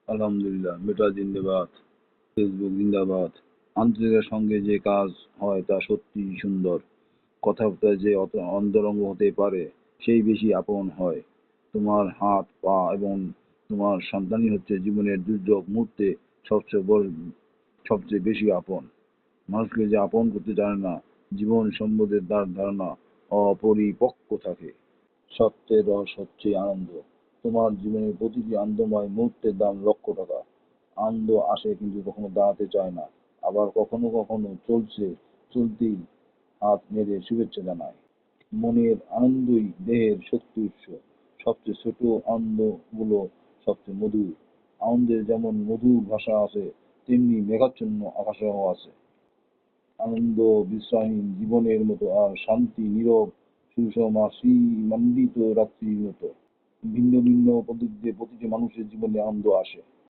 আলহামদুলিল্লাহ, মেটা জিন্দাবাদ, ফেসবুক জিন্দাবাদ। আন্তরিকতার সঙ্গে যে কাজ হয় তা সত্যিই সুন্দর। কথাবার্তায় যে অন্তরঙ্গ হতে পারে সেই বেশি আপন হয়। তোমার হাত, পা এবং তোমার সন্তানই হচ্ছে জীবনের দুর্যোগ মুহূর্তে সবচেয়ে বড় সবচেয়ে বেশি আপন। মানুষকে যে আপন করতে জানে না, জীবন সম্পদের তার ধারণা অপরিপক্ক থাকে। সত্যের রস হচ্ছে আনন্দ। তোমার জীবনের প্রতিটি আনন্দময় মুহূর্তের দাম লক্ষ টাকা। আনন্দ আসে কিন্তু কখনো দাঁড়াতে চায় না। আবার কখনো কখনো চলতেই হাত নেড়ে শুভেচ্ছা জানায়। মনের আনন্দই দেহের শক্তি উৎস। সবচেয়ে ছোট আনন্দগুলো সবচেয়ে মধুর। আনন্দের যেমন মধুর ভাষা আছে, তেমনি মেঘাচ্ছন্ন আকাশেও আছে। আনন্দ বিশ্রামহীন জীবনের মতো, আর শান্তি নীরব সুষমা শ্রীমণ্ডিত রাত্রির মতো। ভিন্ন ভিন্ন পদ্ধতিতে প্রতিটি মানুষের জীবনে আনন্দ আসে।